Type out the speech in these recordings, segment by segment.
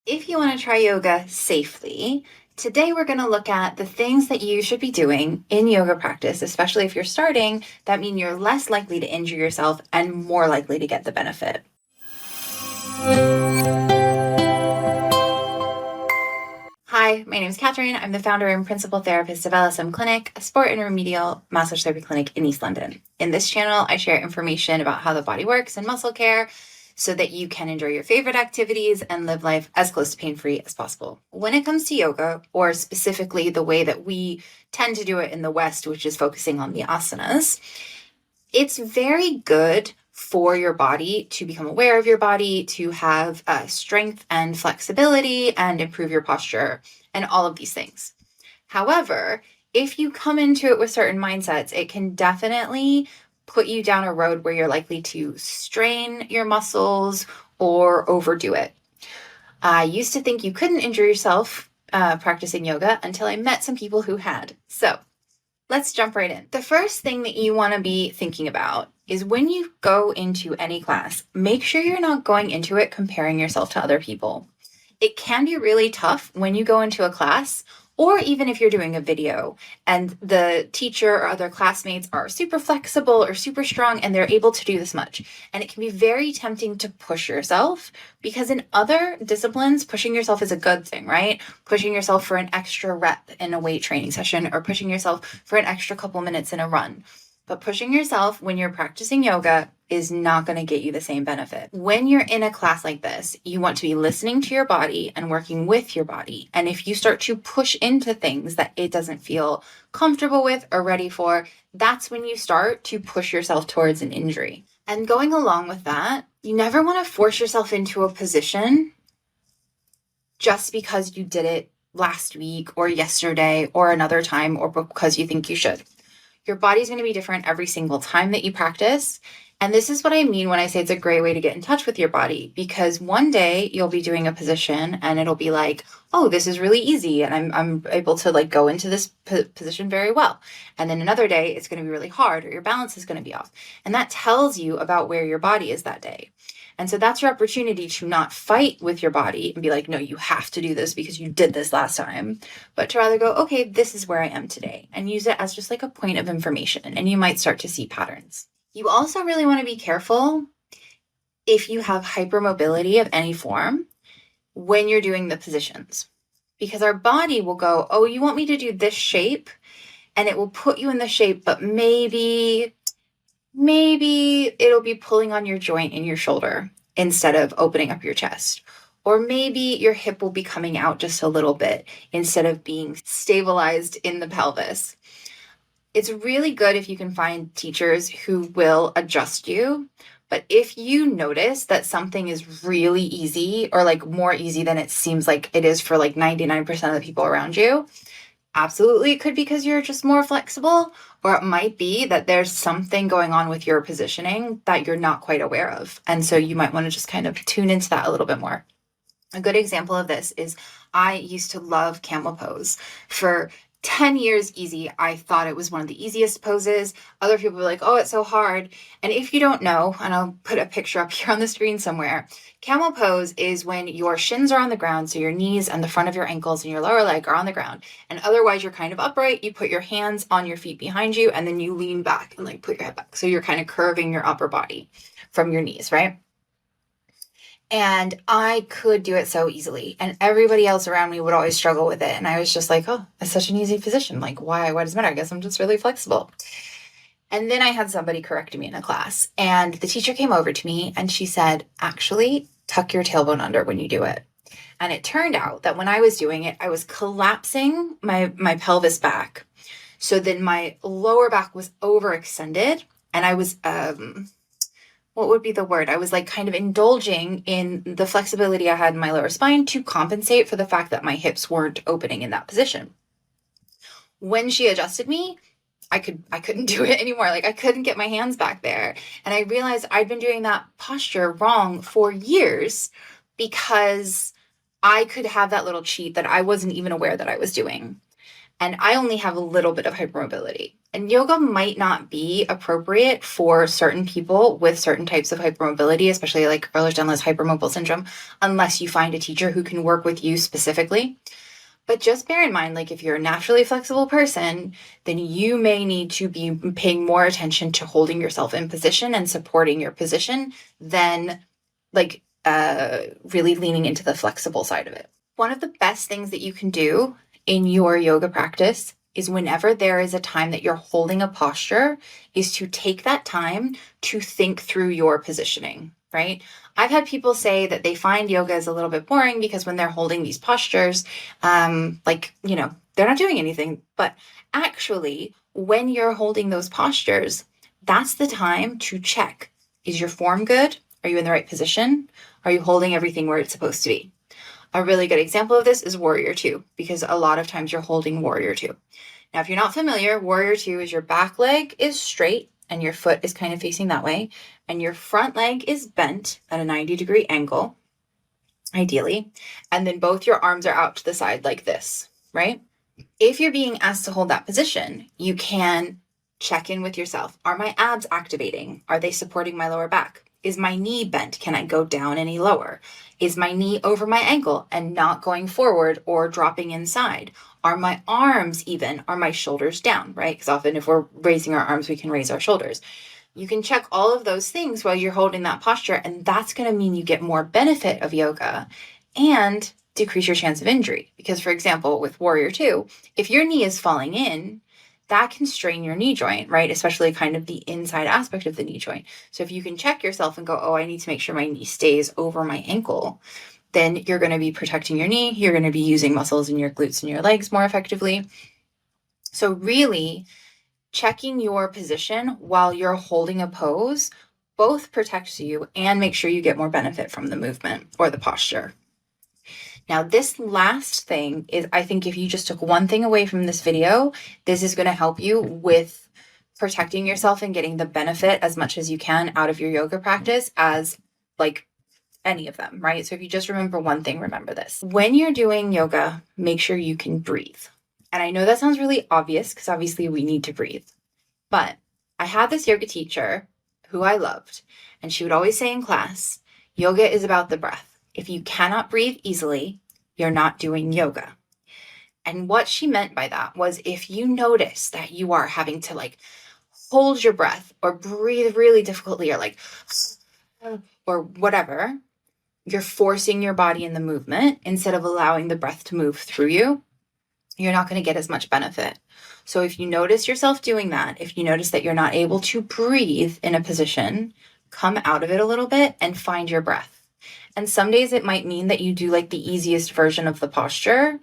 If you want to try yoga safely, today we're going to look at the things that you should be doing in yoga practice, especially if you're starting, that mean you're less likely to injure yourself and more likely to get the benefit. Hi, my name is Catherine. I'm the founder and principal therapist of LSM Clinic, a sport and remedial massage therapy clinic in East London. In this channel, I share information about how the body works and muscle care so that you can enjoy your favorite activities and live life as close to pain-free as possible. When it comes to yoga, or specifically the way that we tend to do it in the West, which is focusing on the asanas, it's very good for your body to become aware of your body, to have strength and flexibility and improve your posture and all of these things. However, if you come into it with certain mindsets, it can definitely put you down a road where you're likely to strain your muscles or overdo it. I used to think you couldn't injure yourself practicing yoga until I met some people who had. So let's jump right in. The first thing that you want to be thinking about is when you go into any class, make sure you're not going into it comparing yourself to other people. It can be really tough when you go into a class, or even if you're doing a video and the teacher or other classmates are super flexible or super strong and they're able to do this much. And it can be very tempting to push yourself because in other disciplines, pushing yourself is a good thing, right? Pushing yourself for an extra rep in a weight training session or pushing yourself for an extra couple minutes in a run. But pushing yourself when you're practicing yoga is not going to get you the same benefit. When you're in a class like this, you want to be listening to your body and working with your body. And if you start to push into things that it doesn't feel comfortable with or ready for, that's when you start to push yourself towards an injury. And going along with that, you never want to force yourself into a position just because you did it last week or yesterday or another time or because you think you should. Your body's going to be different every single time that you practice. And this is what I mean when I say it's a great way to get in touch with your body, because one day you'll be doing a position and it'll be like, oh, this is really easy. And I'm able to like go into this position very well. And then another day it's going to be really hard or your balance is going to be off. And that tells you about where your body is that day. And so that's your opportunity to not fight with your body and be like, no, you have to do this because you did this last time, but to rather go, okay, this is where I am today, and use it as just like a point of information. And you might start to see patterns. You also really want to be careful if you have hypermobility of any form when you're doing the positions, because our body will go, oh, you want me to do this shape, and it will put you in the shape, but maybe it'll be pulling on your joint in your shoulder instead of opening up your chest. Or maybe your hip will be coming out just a little bit instead of being stabilized in the pelvis. It's really good if you can find teachers who will adjust you. But if you notice that something is really easy or like more easy than it seems like it is for like 99% of the people around you, absolutely, it could be because you're just more flexible, or it might be that there's something going on with your positioning that you're not quite aware of. And so you might want to just kind of tune into that a little bit more. A good example of this is I used to love camel pose. For 10 years easy, I thought it was one of the easiest poses. Other people were like, oh, it's so hard. And if you don't know, and I'll put a picture up here on the screen somewhere, camel pose is when your shins are on the ground, so your knees and the front of your ankles and your lower leg are on the ground. And otherwise, you're kind of upright. You put your hands on your feet behind you, and then you lean back and like put your head back. So you're kind of curving your upper body from your knees, right? And I could do it so easily. And everybody else around me would always struggle with it. And I was just like, oh, it's such an easy position. Like, why does it matter? I guess I'm just really flexible. And then I had somebody correct me in a class. And the teacher came over to me and she said, actually, tuck your tailbone under when you do it. And it turned out that when I was doing it, I was collapsing my pelvis back. So then my lower back was overextended. And I was what would be the word? I was like kind of indulging in the flexibility I had in my lower spine to compensate for the fact that my hips weren't opening in that position. When she adjusted me, I couldn't do it anymore. Like I couldn't get my hands back there. And I realized I'd been doing that posture wrong for years because I could have that little cheat that I wasn't even aware that I was doing. and I only have a little bit of hypermobility. And yoga might not be appropriate for certain people with certain types of hypermobility, especially like Ehlers-Danlos hypermobile syndrome, unless you find a teacher who can work with you specifically. But just bear in mind, like if you're a naturally flexible person, then you may need to be paying more attention to holding yourself in position and supporting your position than like really leaning into the flexible side of it. One of the best things that you can do in your yoga practice is whenever there is a time that you're holding a posture, is to take that time to think through your positioning, right? I've had people say that they find yoga is a little bit boring because when they're holding these postures, they're not doing anything. But actually, when you're holding those postures, that's the time to check. Is your form good? Are you in the right position? Are you holding everything where it's supposed to be? A really good example of this is Warrior Two, because a lot of times you're holding Warrior Two. Now, if you're not familiar, Warrior Two is your back leg is straight and your foot is kind of facing that way, and your front leg is bent at a 90-degree angle, ideally, and then both your arms are out to the side like this, right? If you're being asked to hold that position, you can check in with yourself. Are my abs activating? Are they supporting my lower back? Is my knee bent? Can I go down any lower? Is my knee over my ankle and not going forward or dropping inside? Are my arms even? Are my shoulders down, right? Because often if we're raising our arms, we can raise our shoulders. You can check all of those things while you're holding that posture, and that's going to mean you get more benefit of yoga and decrease your chance of injury. Because, for example, with Warrior Two, if your knee is falling in, that can strain your knee joint, right? Especially kind of the inside aspect of the knee joint. So if you can check yourself and go, oh, I need to make sure my knee stays over my ankle, then you're going to be protecting your knee. You're going to be using muscles in your glutes and your legs more effectively. So really checking your position while you're holding a pose both protects you and make sure you get more benefit from the movement or the posture. Now, this last thing is, I think if you just took one thing away from this video, this is going to help you with protecting yourself and getting the benefit as much as you can out of your yoga practice as like any of them, right? So if you just remember one thing, remember this. When you're doing yoga, make sure you can breathe. And I know that sounds really obvious because obviously we need to breathe. But I had this yoga teacher who I loved, and she would always say in class, yoga is about the breath. If you cannot breathe easily, you're not doing yoga. And what she meant by that was if you notice that you are having to like hold your breath or breathe really difficultly or like, or whatever, you're forcing your body in the movement instead of allowing the breath to move through you, you're not going to get as much benefit. So if you notice yourself doing that, if you notice that you're not able to breathe in a position, come out of it a little bit and find your breath. And some days it might mean that you do like the easiest version of the posture,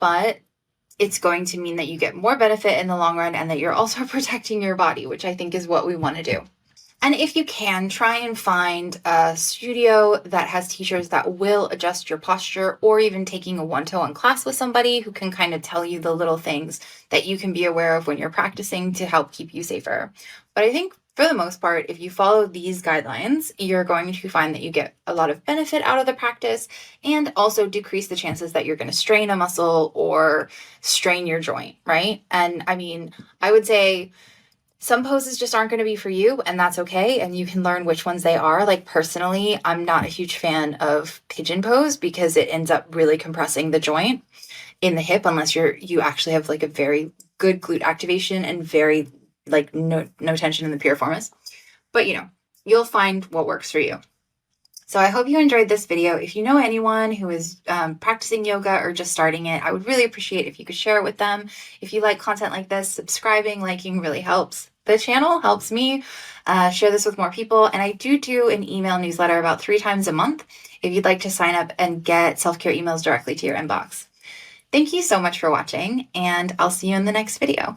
but it's going to mean that you get more benefit in the long run and that you're also protecting your body, which I think is what we want to do. And if you can, try and find a studio that has teachers that will adjust your posture, or even taking a one-to-one class with somebody who can kind of tell you the little things that you can be aware of when you're practicing to help keep you safer. But I think for the most part, if you follow these guidelines, you're going to find that you get a lot of benefit out of the practice and also decrease the chances that you're going to strain a muscle or strain your joint, right? And I mean, I would say some poses just aren't going to be for you, and that's okay. And you can learn which ones they are. Like personally, I'm not a huge fan of pigeon pose because it ends up really compressing the joint in the hip unless you actually have like a very good glute activation and very like no tension in the piriformis. But you'll find what works for you. So I hope you enjoyed this video. If you know anyone who is practicing yoga or just starting it, I would really appreciate if you could share it with them. If you like content like this, subscribing, liking really helps the channel, helps me share this with more people. And I do an email newsletter about 3 times a month if you'd like to sign up and get self-care emails directly to your inbox. Thank you so much for watching, and I'll see you in the next video.